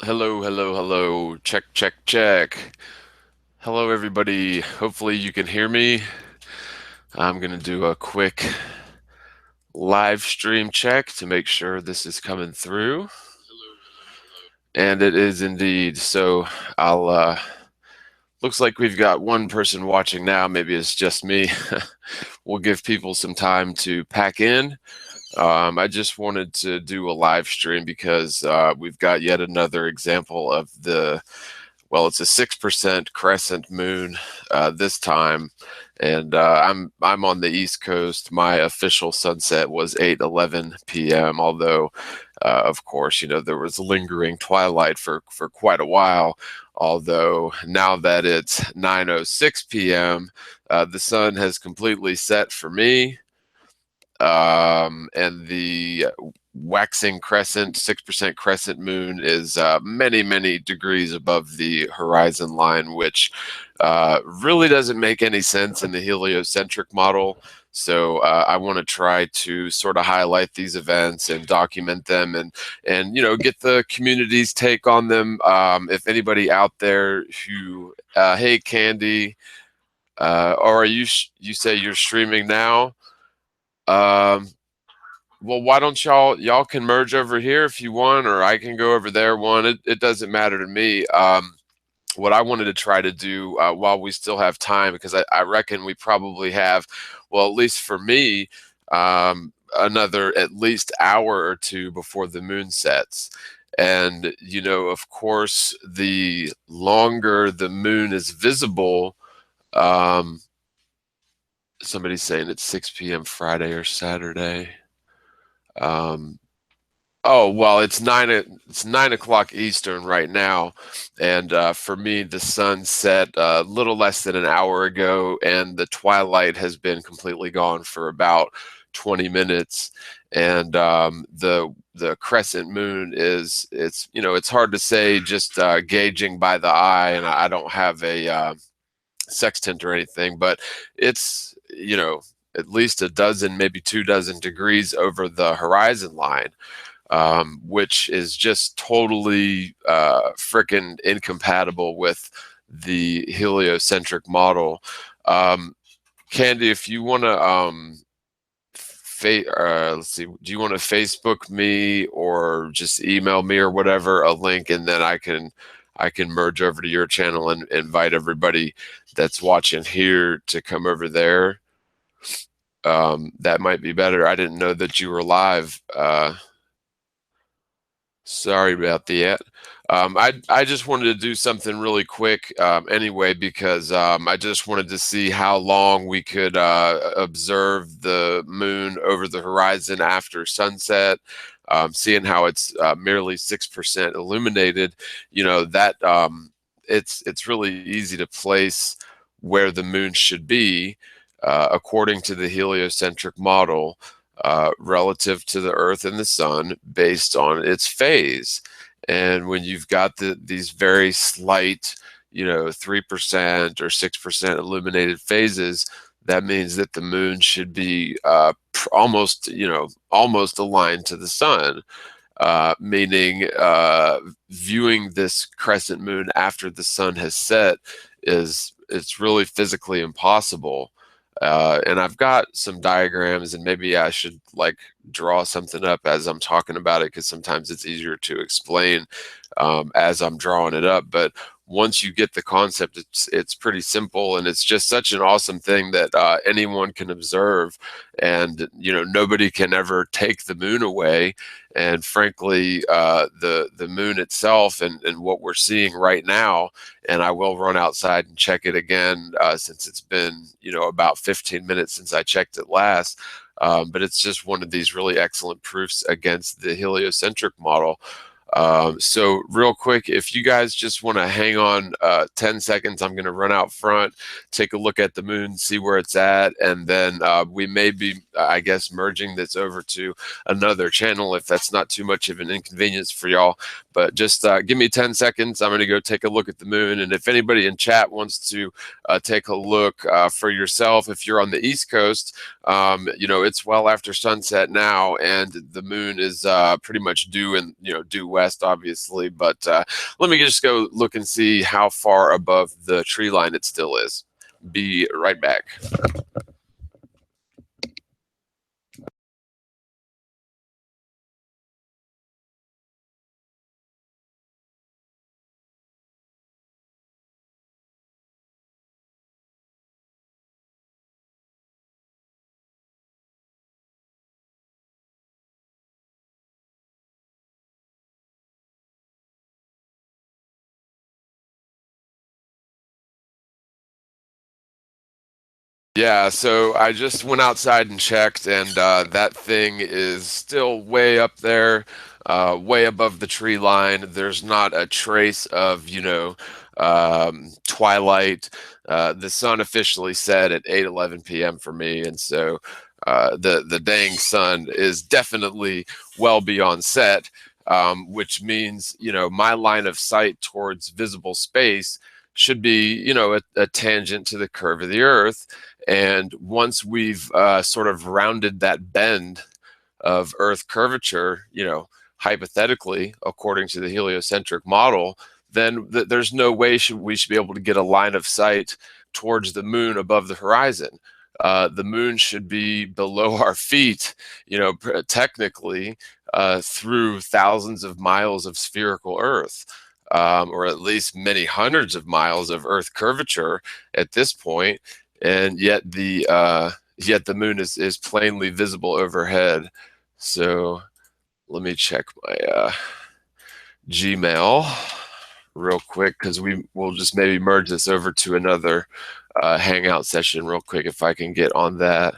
Hello, hello, hello. Check, check, check. Hello, everybody. Hopefully, you can hear me. I'm going to do a quick live stream check to make sure this is coming through. And it is indeed. So, looks like we've got one person watching now. Maybe it's just me. We'll give people some time to pack in. I just wanted to do a live stream because we've got yet another example of well, it's a 6% crescent moon this time, and I'm on the East Coast. My official sunset was 8:11 p.m. Although, of course, there was lingering twilight for quite a while. Although now that it's 9:06 p.m., the sun has completely set for me, and the waxing crescent, 6% crescent moon is many, many degrees above the horizon line, which really doesn't make any sense in the heliocentric model. So I want to try to sort of highlight these events and document them, and get the community's take on them. If anybody out there who, hey Candy, or are you say you're streaming now? Um, well, why don't y'all can merge over here if you want, or I can go over there one. It doesn't matter to me. What I wanted to try to do while we still have time, because I reckon we probably have, well, at least for me, another at least hour or two before the moon sets. And, of course, the longer the moon is visible, um, somebody's saying it's 6 p.m. Friday or Saturday. Um, Oh, well, it's 9 o'clock Eastern right now, and for me, the sun set a little less than an hour ago, and the twilight has been completely gone for about 20 minutes. And the crescent moon it's hard to say just gauging by the eye, and I don't have a sextant or anything, but it's at least a dozen, maybe 2 dozen degrees over the horizon line, which is just totally freaking incompatible with the heliocentric model. Um, Candy, if you want to, let's see, do you want to Facebook me or just email me or whatever a link, and then I can merge over to your channel and invite everybody that's watching here to come over there. That might be better. I didn't know that you were live. Sorry about that. I just wanted to do something really quick anyway, because I just wanted to see how long we could observe the moon over the horizon after sunset. Seeing how it's merely 6% illuminated, that it's really easy to place where the moon should be according to the heliocentric model, relative to the Earth and the Sun based on its phase. And when you've got these very slight, 3% or 6% illuminated phases, that means that the moon should be almost aligned to the sun. Meaning, viewing this crescent moon after the sun has set it's really physically impossible. And I've got some diagrams, and maybe I should like draw something up as I'm talking about it, because sometimes it's easier to explain as I'm drawing it up. But once you get the concept, it's pretty simple, and it's just such an awesome thing that anyone can observe, and nobody can ever take the moon away. And frankly, the moon itself and what we're seeing right now, and I will run outside and check it again since it's been about 15 minutes since I checked it last. But it's just one of these really excellent proofs against the heliocentric model. So real quick, if you guys just want to hang on 10 seconds, I'm going to run out front, take a look at the moon, see where it's at, and then we may be, I guess, merging this over to another channel if that's not too much of an inconvenience for y'all. But just give me 10 seconds. I'm going to go take a look at the moon. And if anybody in chat wants to take a look for yourself, if you're on the East Coast, it's well after sunset now, and the moon is pretty much due west, obviously, but let me just go look and see how far above the tree line it still is. Be right back. Yeah, so I just went outside and checked, and that thing is still way up there, way above the tree line. There's not a trace of, twilight. The sun officially set at 8:11 p.m. for me, and so the dang sun is definitely well beyond set, which means, my line of sight towards visible space should be, a tangent to the curve of the Earth. And once we've sort of rounded that bend of Earth curvature, hypothetically, according to the heliocentric model, then there's no way we should be able to get a line of sight towards the moon above the horizon. The moon should be below our feet, technically, through thousands of miles of spherical Earth, or at least many hundreds of miles of Earth curvature at this point, and yet the moon is plainly visible overhead. So let me check my Gmail real quick, because we will just maybe merge this over to another hangout session real quick if I can get on that.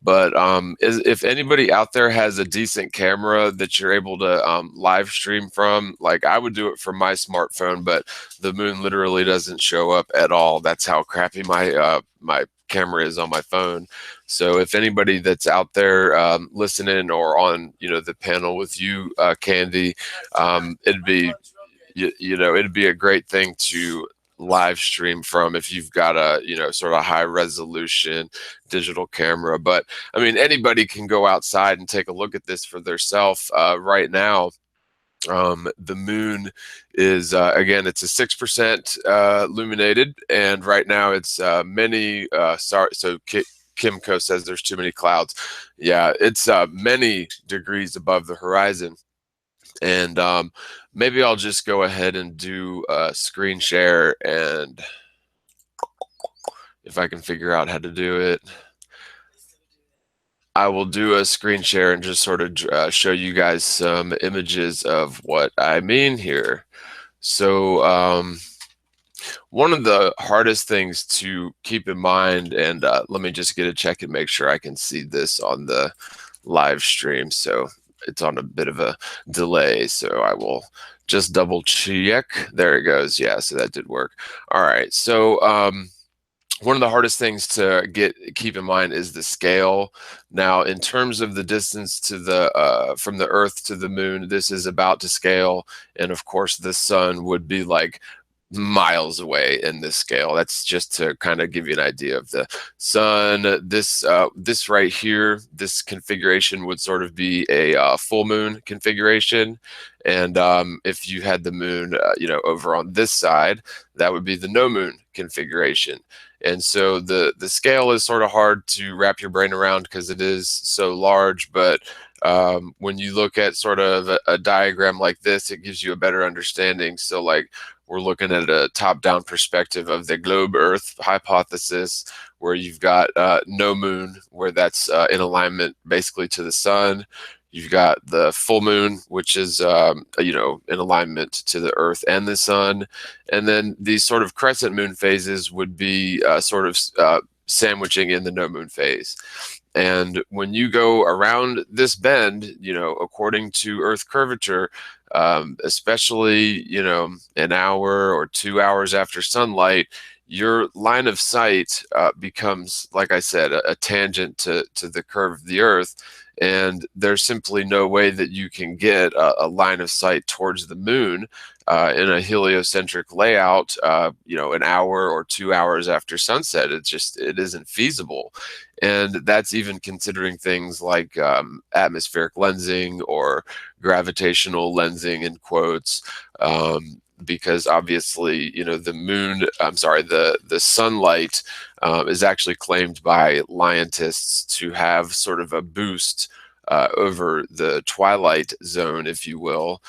But if anybody out there has a decent camera that you're able to live stream from, like I would do it from my smartphone, but the moon literally doesn't show up at all. That's how crappy my camera is on my phone. So if anybody that's out there listening or on the panel with you, Candy, it'd be it'd be a great thing to live stream from if you've got a sort of high resolution digital camera. But I mean, anybody can go outside and take a look at this for themselves. Right now, the moon is again, it's a 6% illuminated, and right now it's many sorry, so Kimco says there's too many clouds. Yeah, it's many degrees above the horizon. And maybe I'll just go ahead and do a screen share, and if I can figure out how to do it, I will do a screen share and just sort of show you guys some images of what I mean here. So one of the hardest things to keep in mind, and let me just get a check and make sure I can see this on the live stream. So it's on a bit of a delay, so I will just double check. There it goes. Yeah, so that did work. All right, so one of the hardest things to keep in mind is the scale. Now, in terms of the distance to the from the Earth to the moon, this is about to scale, and of course the sun would be like miles away in this scale. That's just to kind of give you an idea of the sun. This right here, this configuration would sort of be a full moon configuration, and if you had the moon, over on this side, that would be the no moon configuration. And so the scale is sort of hard to wrap your brain around because it is so large, but when you look at sort of a diagram like this, it gives you a better understanding. So like, we're looking at a top-down perspective of the globe Earth hypothesis, where you've got no moon, where that's in alignment basically to the sun. You've got the full moon, which is in alignment to the Earth and the sun. And then these sort of crescent moon phases would be sort of sandwiching in the no moon phase. And when you go around this bend, according to Earth curvature, especially, an hour or 2 hours after sunlight, your line of sight becomes, like I said, a tangent to the curve of the Earth. And there's simply no way that you can get a line of sight towards the moon in a heliocentric layout, an hour or 2 hours after sunset. It isn't feasible. And that's even considering things like atmospheric lensing or gravitational lensing in quotes, because obviously, the moon, I'm sorry, the sunlight is actually claimed by scientists to have sort of a boost over the twilight zone, if you will,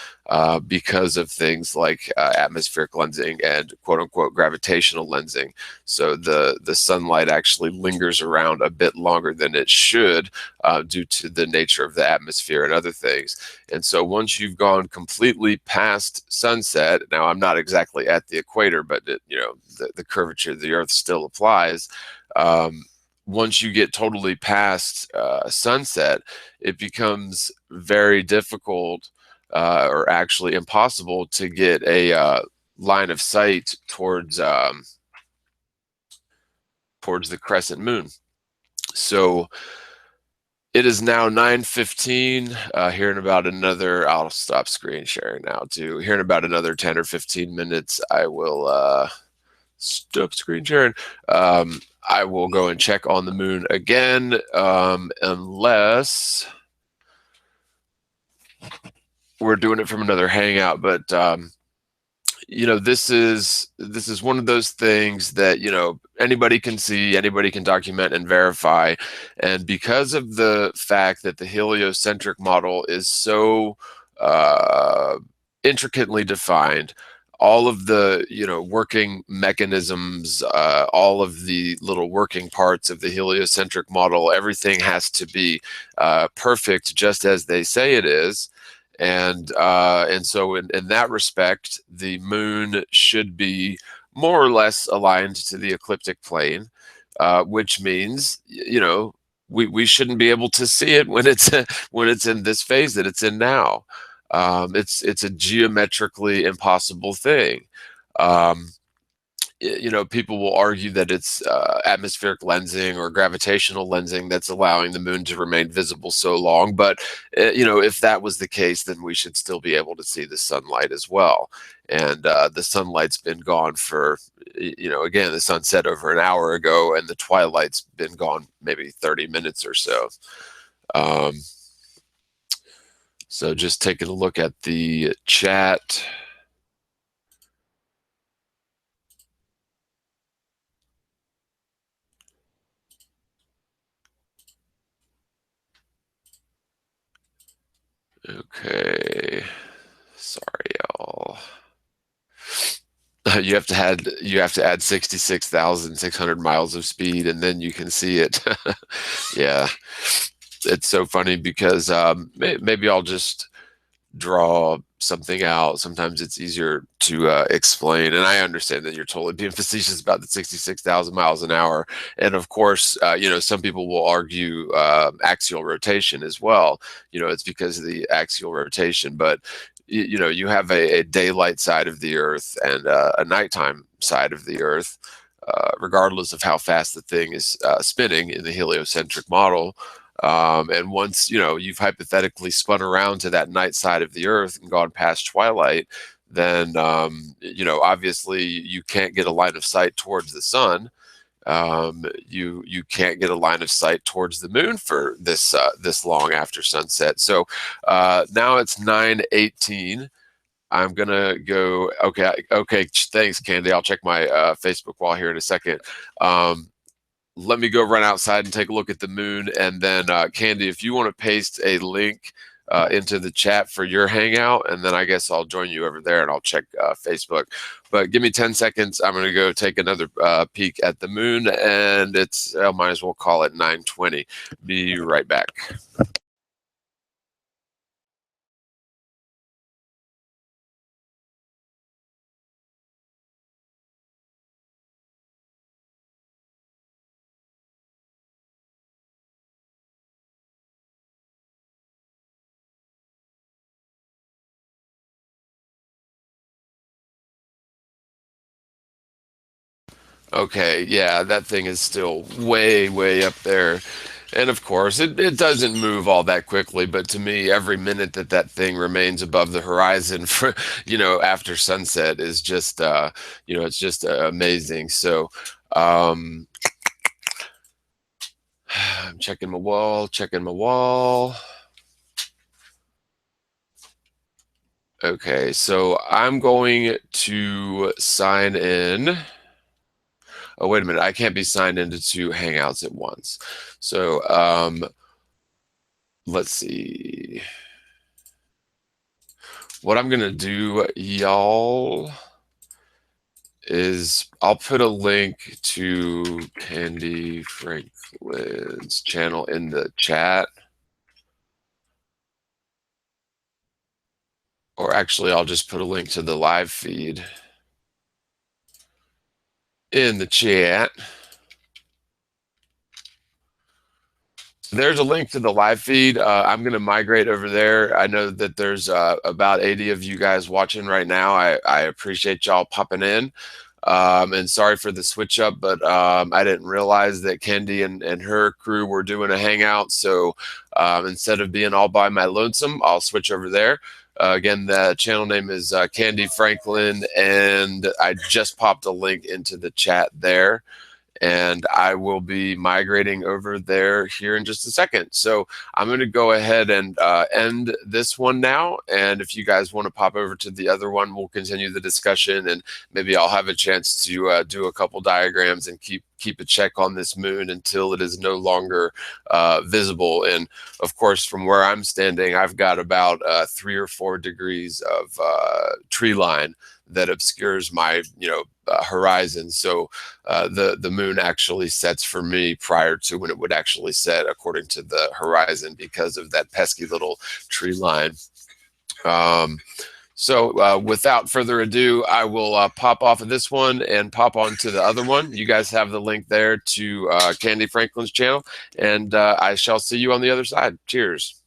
because of things like atmospheric lensing and quote unquote gravitational lensing. So the sunlight actually lingers around a bit longer than it should, due to the nature of the atmosphere and other things. And so once you've gone completely past sunset, now I'm not exactly at the equator, but the curvature of the Earth still applies. Once you get totally past sunset, it becomes very difficult, or actually impossible, to get a line of sight towards the crescent moon. So it is now 9:15. Here in about another, I'll stop screen sharing now too. Here in about another 10 or 15 minutes, I will stop screen sharing. I will go and check on the moon again, unless we're doing it from another hangout. But this is one of those things that anybody can see, anybody can document and verify. And because of the fact that the heliocentric model is so uh, intricately defined, all of the working mechanisms, all of the little working parts of the heliocentric model, everything has to be perfect, just as they say it is. And so in that respect, the moon should be more or less aligned to the ecliptic plane, which means we shouldn't be able to see it when it's when it's in this phase that it's in now. It's a geometrically impossible thing. Um, People will argue that it's atmospheric lensing or gravitational lensing that's allowing the moon to remain visible so long. But, if that was the case, then we should still be able to see the sunlight as well. And the sunlight's been gone for, again, the sun set over an hour ago, and the twilight's been gone maybe 30 minutes or so. Um, so just taking a look at the chat. Okay. Sorry, y'all. You have to add 66,600 miles of speed, and then you can see it. Yeah, it's so funny because maybe I'll just draw something out. Sometimes it's easier to explain, and I understand that you're totally being facetious about the 66,000 miles an hour. And of course, some people will argue axial rotation as well. It's because of the axial rotation. But you have a daylight side of the Earth and a nighttime side of the Earth, regardless of how fast the thing is spinning in the heliocentric model. And once you've hypothetically spun around to that night side of the Earth and gone past twilight, then obviously you can't get a line of sight towards the sun. You can't get a line of sight towards the moon for this long after sunset. So now it's 9:18. I'm gonna go. Okay, okay. Thanks, Candy. I'll check my Facebook wall here in a second. Let me go run outside and take a look at the moon, and then Candy, if you want to paste a link into the chat for your hangout, and then I guess I'll join you over there and I'll check Facebook. But give me 10 seconds. I'm going to go take another peek at the moon, and I might as well call it 9:20. Be right back. Okay, yeah, that thing is still way, way up there. And of course, it doesn't move all that quickly, but to me, every minute that that thing remains above the horizon for, after sunset is just, it's just amazing. So, um, I'm checking my wall, checking my wall. Okay, so I'm going to sign in. Oh, wait a minute. I can't be signed into two Hangouts at once. So let's see. What I'm going to do, y'all, is I'll put a link to Candy Franklin's channel in the chat. Or actually, I'll just put a link to the live feed in the chat. There's a link to the live feed. I'm going to migrate over there. I know that there's about 80 of you guys watching right now. I appreciate y'all popping in. And sorry for the switch up, but I didn't realize that Candy and her crew were doing a hangout. So instead of being all by my lonesome, I'll switch over there. Again, the channel name is Candy Franklin, and I just popped a link into the chat there. And I will be migrating over there here in just a second. So I'm going to go ahead and end this one now. And if you guys want to pop over to the other one, we'll continue the discussion, and maybe I'll have a chance to do a couple diagrams and keep a check on this moon until it is no longer visible. And of course, from where I'm standing, I've got about 3 or 4 degrees of tree line that obscures my horizon. So the moon actually sets for me prior to when it would actually set according to the horizon because of that pesky little tree line. So without further ado, I will pop off of this one and pop on to the other one. You guys have the link there to Candy Franklin's channel, and I shall see you on the other side. Cheers.